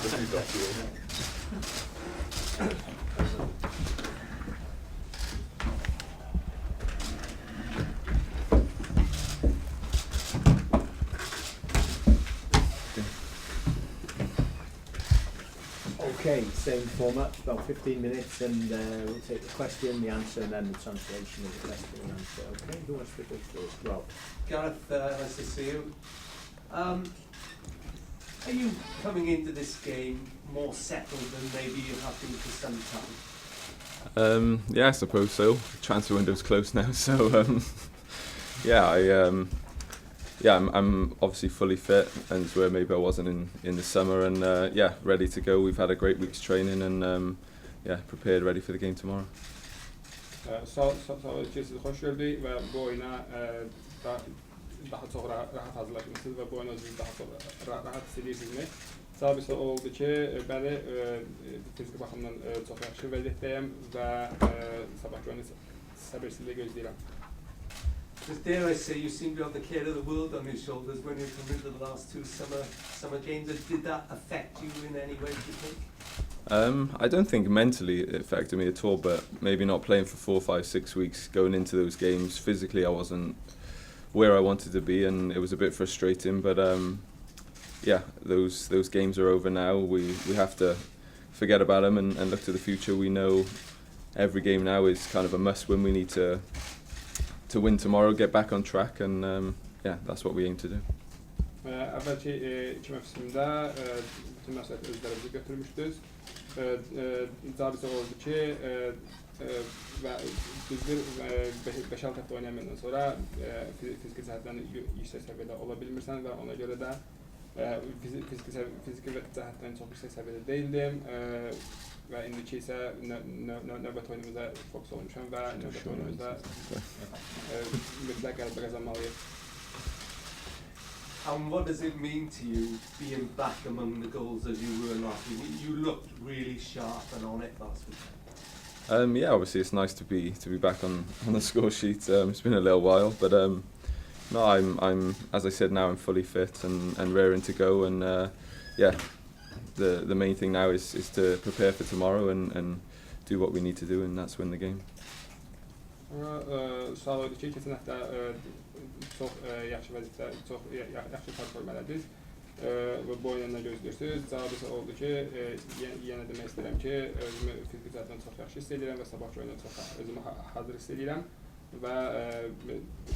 Okay, same format, about 15 minutes, and we'll take the question, the answer, and then the translation of the question and answer. Okay, who wants to go first? Rob. Gareth, nice to see you. Are you coming into this game more settled than maybe you have been for some time? Yeah, I suppose so. Transfer window's close now, so I'm obviously fully fit, and where maybe I wasn't in the summer, and ready to go. We've had a great week's training, and prepared, ready for the game tomorrow. Sağ sizi hoş gördük ve bu oyuna daha çok rahat hazırlaşmışsınız ve bu oyunu daha rahat hissedirsiniz. Sabit oldu ki bəli fizik baxımdan çox yaxşı vəziyyətdəyəm və sabahki oyunu səbirsizliklə gözləyirəm. Because dare I say, you seem to have the care of the world on your shoulders when you come into the last two summer games. Did that affect you in any way, do you think? I don't think mentally it affected me at all, but maybe not playing for 4, 5, 6 weeks, going into those games, physically I wasn't where I wanted to be, and it was a bit frustrating, but those games are over now. We have to forget about them and look to the future. We know every game now is kind of a must win. We need to win tomorrow, get back on track, and that's what we aim to do. Əvvəlki iki mövsümdə bütün məsuliyyəti özlərimizi götürmüşdük. Zabit oldu ki, düzdür 5-6 həftə oynamayandan sonra fiziki cəhətdən yüksək səviyyədə ola bilmirsən və ona görə də fiziki cəhətdən çox yüksək səviyyədə deyildim və indiki isə növbət oyunumuzda fokus olmuşam və növbət oyunumuzda mütləq qələbə qazanmalıyıq. And what does it mean to you being back among the goals as you were last week? You looked really sharp and on it last week. Obviously it's nice to be back on the score sheet. It's been a little while, but no, I'm as I said, now I'm fully fit and raring to go, and the main thing now is to prepare for tomorrow and do what we need to do, and that's win the game. Sağ oldu ki, keçən həftə çox yaxşı vəziyyətdə, çox yaxşı performələdiniz və bu oyundan gözləyirsiniz. Cavabı oldu ki, yenə demək istəyirəm ki, özümü fiziki cəhətdən çox yaxşı hiss edirəm və sabahki oyuna çox özümü hazır hiss edirəm və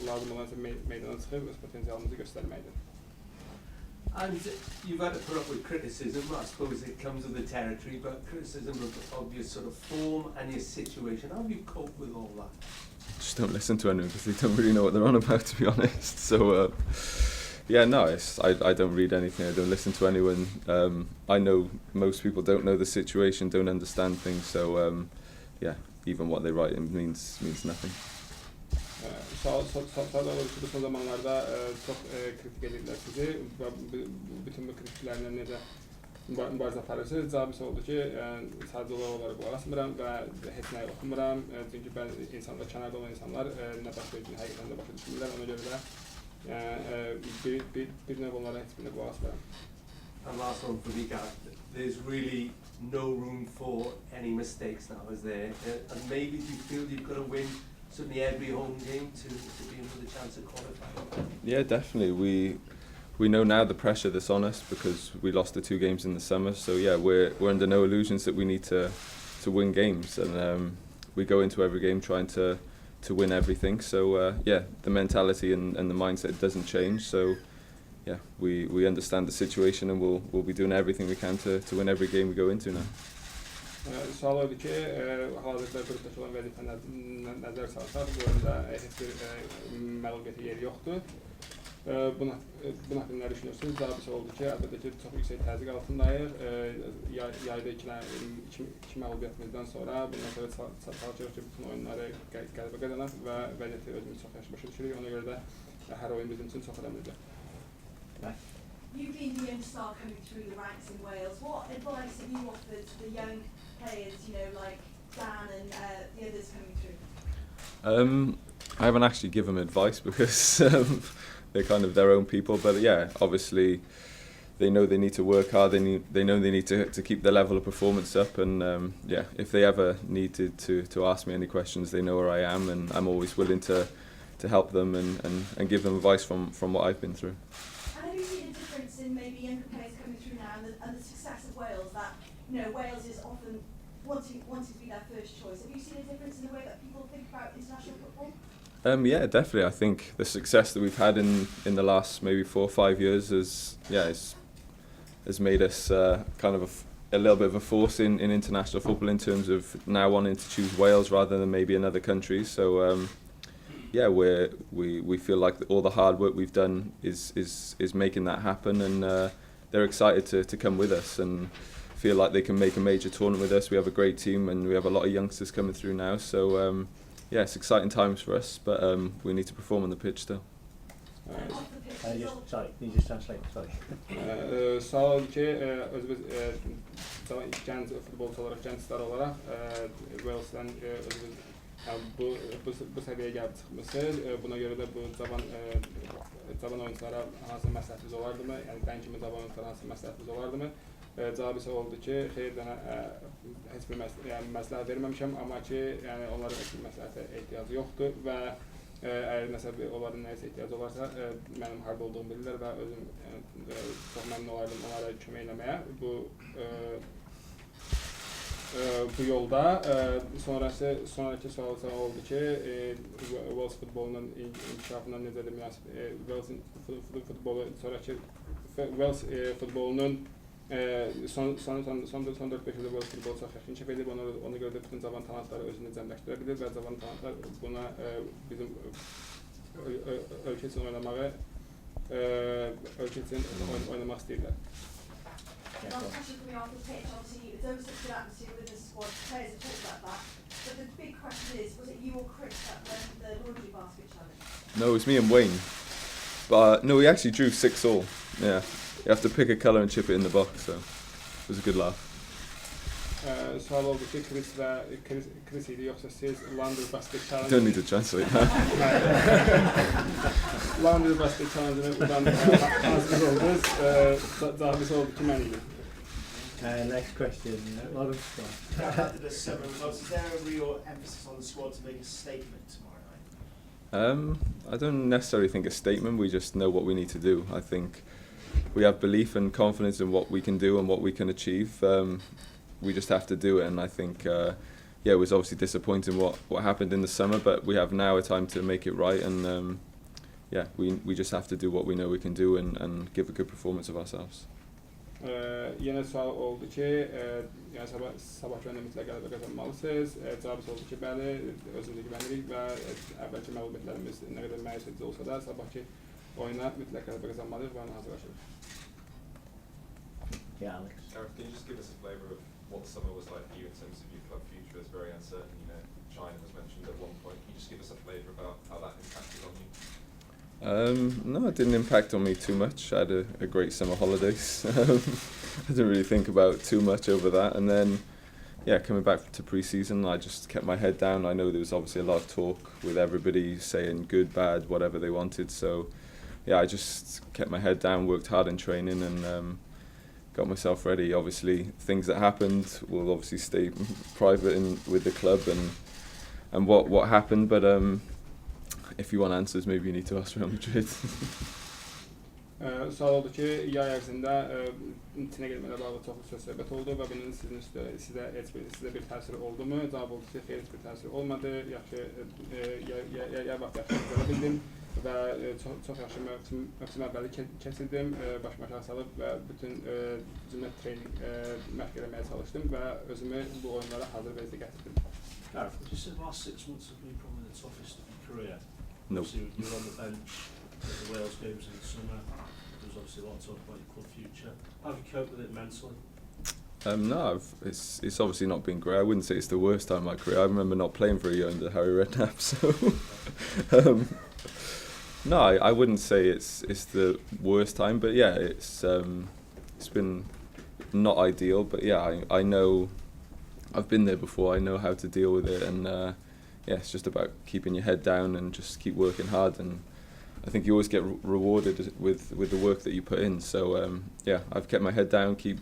lazım olansa meydana çıxıb öz potensialımızı göstərməkdir. And you've had to put up with criticism. I suppose it comes with the territory, but criticism of your sort of form and your situation. How have you coped with all that? Just don't listen to anyone because they don't really know what they're on about, to be honest. So I don't read anything. I don't listen to anyone. I know most people don't know the situation, don't understand things. So even what they write means nothing. Sağ olun ki, bu son zamanlarda çok kritik edildiler sizi ve bütün bu kritiklerle necə mübarizə aparırsınız. Cavabı oldu ki, sadəcə olaraq qulaq asmıram və heç nəyi oxumuram. Çünki insanlar, kənarda olan insanlar nə baş verdiyini həqiqətən də başa düşmürlər. Ona görə də bir növ onlara heç birinə qulaq asmıram. And last one for me, Gareth. There's really no room for any mistakes now, is there? And maybe do you feel you've got to win certainly every home game to be in with a chance of qualifying? Yeah, definitely. We know now the pressure that's on us because we lost the 2 games in the summer. So we're under no illusions that we need to win games, and we go into every game trying to win everything. So the mentality and the mindset doesn't change. So we understand the situation, and we'll be doing everything we can to win every game we go into now. Sual oldu ki, hazırda qrupdakı olan vəzifəyə nəzər salsaq, bu oyunda heç bir məğlubiyyətə yeri yoxdur. Buna haqqında nə düşünürsünüz? Cavabı oldu ki, əlbəttə ki, çox yüksək təzyiq altındayıq. Yayda iki məğlubiyyətimizdən sonra bundan sonra çalışırıq ki, bütün oyunları qələbə qazanaq və vəziyyəti özümüz çox yaxşı başa düşürük. Ona görə də hər oyun bizim üçün çox önəmlidir. You've been the young star coming through the ranks in Wales. What advice have you offered to the young players, like Dan and the others coming through? I haven't actually given them advice because they're kind of their own people. But obviously they know they need to work hard. They know they need to keep their level of performance up. And yeah, if they ever needed to ask me any questions, they know where I am, and I'm always willing to help them and give them advice from what I've been through. And have you seen a difference in maybe younger players coming through now and the success of Wales, that, you know, Wales is often wanting to be their first choice? Have you seen a difference in the way that people think about international football? Yeah, definitely. I think the success that we've had in the last maybe 4 or 5 years has made us kind of a little bit of a force in international football, in terms of now wanting to choose Wales rather than maybe another country. So yeah, we feel like all the hard work we've done is making that happen, and they're excited to come with us and feel like they can make a major tournament with us. We have a great team, and we have a lot of youngsters coming through now. So yeah, it's exciting times for us, but we need to perform on the pitch still. Sorry, can you just translate? Sorry. Sağ olun ki özümüz genç futbolcu olarak, gençler olarak Wales'dan özümüz bu seviyeye gelip çıkması, buna göre de bu cavan oyunculara hansı məsləhətiniz olardı mı? Yəni dən kimi cavan oyunculara hansı məsləhətiniz olardı mı? Cavabı ise oldu ki, xeyirdən heç bir məsləhət verməmişəm, amma ki, yəni onların heç bir məsləhətə ehtiyacı yoxdur və eğer nəsə onların nəyəsə ehtiyacı olarsa, mənim harda olduğumu bilirlər və özüm çox məmnun olardım onlara kömək eləməyə. Bu yolda sonraki sual oldu ki, Wales futbolunun inkişafına necədir münasib? Wales'in futbolu sonraki Wales futbolunun son 4-5 ildə Wales futbolu çox yaxşı inkişaf edib, ona görə də bütün cavan talantları özünü cəmləşdirə bilir və cavan talantlar buna bizim ölkə üçün oynamaq istəyirlər. Last question coming off the pitch, obviously it's always such a good atmosphere with the squad, players have talked about that, but the big question is, was it you or Chris that won the laundry basket challenge? No, it was me and Wayne. But no, we actually drew 6-all. Yeah, you have to pick a colour and chip it in the box, so it was a good laugh. Sual oldu ki, Chris idi yoxsa siz laundry basket challenge? Don't need to translate that. Laundry basket challenge'ını hansınız oldunuz? Cavabı oldu ki, mən idim. Next question. After the 7 results, is there a real emphasis on the squad to make a statement tomorrow night? I don't necessarily think a statement. We just know what we need to do. I think we have belief and confidence in what we can do and what we can achieve. We just have to do it, and I think yeah, it was obviously disappointing what happened in the summer, but we have now a time to make it right, and yeah, we just have to do what we know we can do and give a good performance of ourselves. Yine sual oldu ki, yəni sabah günü mütləq qələbə qazanmalısınız. Cavabı oldu ki, bəli, özümüzə güvənirik və əvvəlki məğlubiyyətlərimiz nə qədər məyus edici olsa da, sabahki oyuna mütləq qələbə qazanmalıyıq və ona hazırlaşırıq. Yeah, Alex. Gareth, can you just give us a flavour of what the summer was like for you in terms of your club future? It's very uncertain, you know, China was mentioned at one point. Can you just give us a flavour about how that impacted on you? No, it didn't impact on me too much. I had a great summer holidays. I didn't really think about too much over that, and then yeah, coming back to pre-season, I just kept my head down. I know there was obviously a lot of talk with everybody saying good, bad, whatever they wanted, so yeah, I just kept my head down, worked hard in training, and got myself ready. Obviously things that happened will obviously stay private with the club and what happened, but if you want answers, maybe you need to ask Real Madrid. Sual oldu ki, yay ərzində Çinə getməklə bağlı çox söz söhbət oldu və bunun sizə bir təsiri oldu mu? Cavab oldu ki, xeyr, heç bir təsiri olmadı. Yaxşı, yay vaxtı yaxşı gələ bildim və çox yaxşı mövsüm əvvəli kəsildim, başımı aşağı salıb və bütün cümlə trening məşq eləməyə çalışdım və özümü bu oyunlara hazır vəziyyətə gətirdim. Gareth, would you say the last 6 months have been probably the toughest of your career? No. So you were on the bench at the Wales games in the summer. There was obviously a lot of talk about your club future. How have you coped with it mentally? No, it's obviously not been great. I wouldn't say it's the worst time of my career. I remember not playing for a year under Harry Redknapp, so no, I wouldn't say it's the worst time. But yeah, it's been not ideal. But yeah, I know I've been there before. I know how to deal with it, and yeah, it's just about keeping your head down and just keep working hard. And I think you always get rewarded with the work that you put in. So yeah, I've kept my head down, keep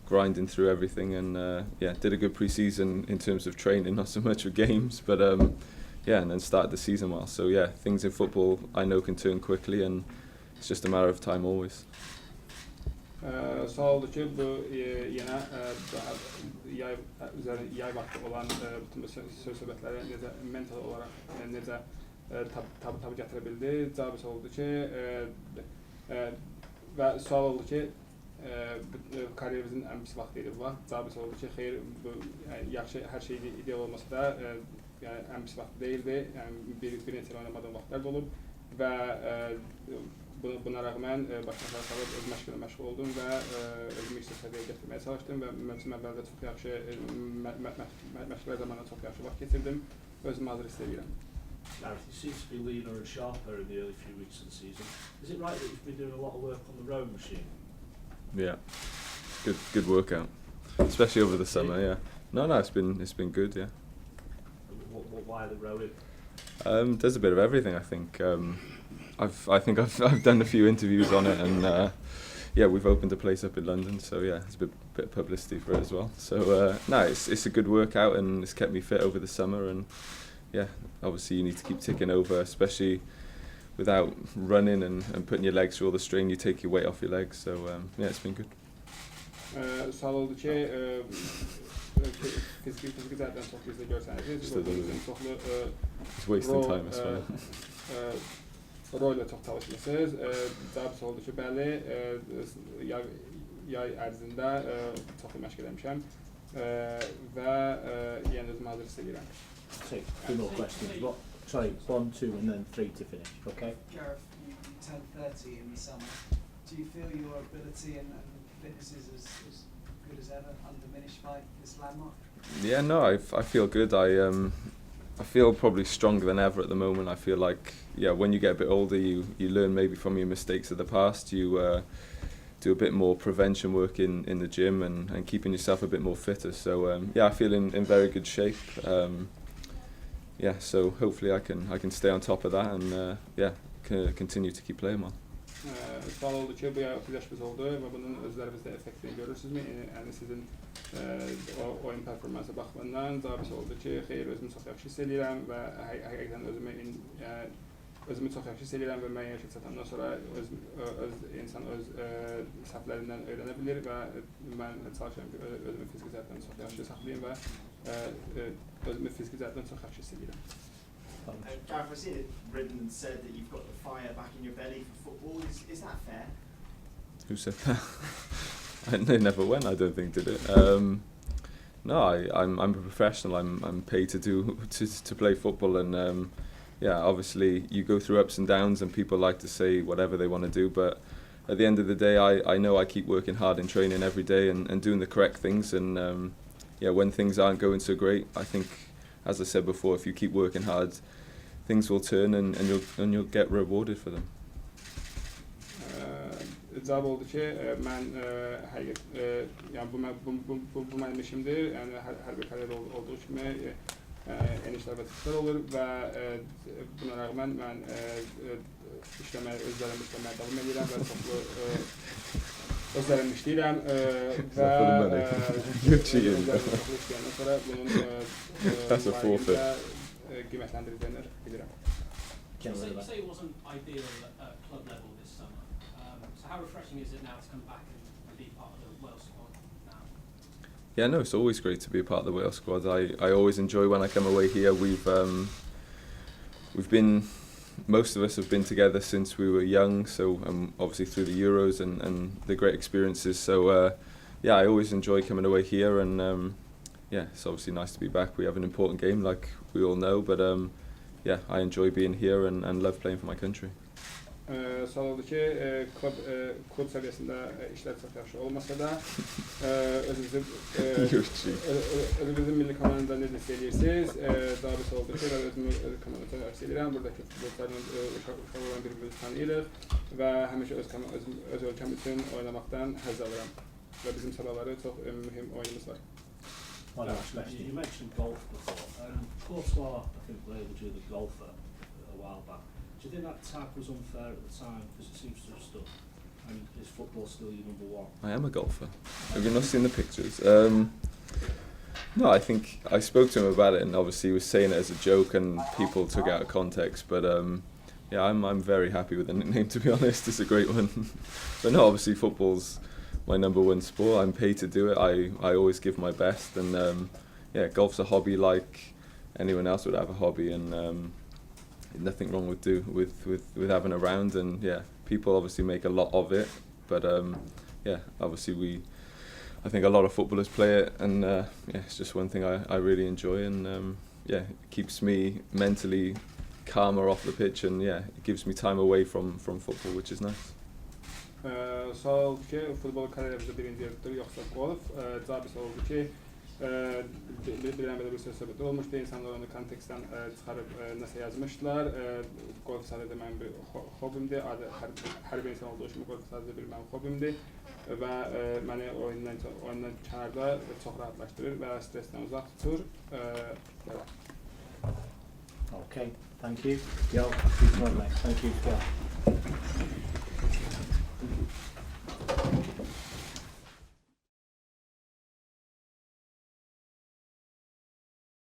grinding through everything, and yeah, did a good pre-season in terms of training, not so much with games, but yeah, and then started the season well. So yeah, things in football I know can turn quickly, and it's just a matter of time always. Sağ oldu ki bu yine yay vakti olan bütün bu söhbətləri necə mental olaraq necə tabi gətirə bildi. Cavabı oldu ki və sual oldu ki kariyerimizin ən pis vaxtı idi bu vaxt. Cavabı oldu ki xeyr, bu yaxşı, hər şey ideal olmasa da yəni ən pis vaxtı deyildi. Yəni bir neçə oynamadığım vaxtlar da olub və buna rağmen başlıqlar salıb öz məşğulə məşğul oldum və özümü yüksək səviyyəyə gətirməyə çalışdım və mövsüm əvvəldə çox yaxşı məşqlər zamanında çox yaxşı vaxt keçirdim. Özümü hazır hiss edirəm. Gareth, you seem to be leaner and sharper in the early few weeks of the season. Is it right that you've been doing a lot of work on the rowing machine? Yeah, good workout, especially over the summer. Yeah, no, it's been good. Yeah. Why the rowing? There's a bit of everything, I think. I've done a few interviews on it, and yeah, we've opened a place up in London, so yeah, it's a bit of publicity for it as well. So no, it's a good workout, and it's kept me fit over the summer, and yeah, obviously you need to keep ticking over, especially without running and putting your legs through all the strain. You take your weight off your legs, so yeah, it's been good. Sağ oldu ki fiziki zaten çok güzel görseniz. İşte it's wasting time as well. Royla çox çalışmışsınız. Cavabı oldu ki, bəli, yay ərzində çox məşq eləmişəm və yenə özümü hazır hiss edirəm. Take 2 more questions. Sorry, 1, 2 and then 3 to finish, okay? Gareth, you turned 30 in the summer. Do you feel your ability and fitness is as good as ever, undiminished by this landmark? Yeah, no, I feel good. I feel probably stronger than ever at the moment. I feel like, yeah, when you get a bit older, you learn maybe from your mistakes of the past. You do a bit more prevention work in the gym and keeping yourself a bit more fitter. So yeah, I feel in very good shape. Yeah, so hopefully I can stay on top of that and yeah, continue to keep playing well. Sual oldu ki, bu 30 yaşımız oldu və bunun özlərimizdə effektini görürsünüzmü? Yəni sizin oyun performansı baxımından cavabı oldu ki, xeyr, özümü çox yaxşı hiss edirəm və həqiqətən özümü çox yaxşı hiss edirəm və müəyyən yaşa çatandan sonra insan öz səhvlərindən öyrənə bilir və mən çalışıram ki, özümü fiziki cəhətdən çox yaxşı saxlayayım və özümü fiziki cəhətdən çox yaxşı hiss edirəm. Gareth, I see it written and said that you've got the fire back in your belly for football. Is that fair? Who said that? They never went, I don't think, did it? No, I'm a professional. I'm paid to play football, and yeah, obviously you go through ups and downs, and people like to say whatever they want to do. But at the end of the day, I know I keep working hard in training every day and doing the correct things. And yeah, when things aren't going so great, I think, as I said before, if you keep working hard, things will turn and you'll get rewarded for them. Cavab oldu ki, mən yəni bu mənim işimdir. Yəni hər bir kariyerdə olduğu kimi enişlər və çıxışlar olur və buna rağmen mən özlərim işləməyə davam edirəm və çoxlu özlərim işləyirəm və özlərim çoxlu işləyəndən sonra bunun qiymətləndiriləcəyini bilirəm. You say it wasn't ideal at club level this summer. So how refreshing is it now to come back and be part of the Wales squad now? Yeah, no, it's always great to be a part of the Wales squad. I always enjoy when I come away here. We've been, most of us have been together since we were young, so obviously through the Euros and the great experiences. So yeah, I always enjoy coming away here, and yeah, it's obviously nice to be back. We have an important game, like we all know, but yeah, I enjoy being here and love playing for my country. Sual oldu ki, klub səviyyəsində işlər çox yaxşı olmasa da özünüzün milli komandada necə hiss edirsiniz? Cavabı oldu ki, mən özümü komandada çox yaxşı hiss edirəm. Buradakı futbolçuların uşaqlarla bir-birimizi tanıyırıq və həmişə öz ölkəm üçün oynamaqdan həzz alıram və bizim sabahları çox mühüm oyunumuz var. You mentioned golf before. Courtois, I think, labelled you the golfer a while back. Do you think that tap was unfair at the time because it seems to have stuck? And is football still your number one? I am a golfer. Have you not seen the pictures? No, I think I spoke to him about it, and obviously he was saying it as a joke, and people took it out of context. But yeah, I'm very happy with the nickname, to be honest. It's a great one. But no, obviously football's my number one sport. I'm paid to do it. I always give my best, and yeah, golf's a hobby like anyone else would have a hobby, and nothing wrong with having a round. And yeah, people obviously make a lot of it, but yeah, obviously I think a lot of footballers play it, and yeah, it's just one thing I really enjoy, and yeah, it keeps me mentally calmer off the pitch, and yeah, it gives me time away from football, which is nice. Sual ki futbol kariyerimizde birinci yarıdır yoksa golf. Cevabı oldu ki bilemede bir söz söhbət olmuşdu. İnsanlar onu kontekstdən çıxarıb nəsə yazmışlar. Golf sadəcə mənim bir hobimdir. Hər bir insan olduğu kimi golf sadəcə bir mənim hobimdir. Və məni oyundan kənarda çox rahatlaşdırır və stressdən uzaq tutur. Okay, thank you. Thank you.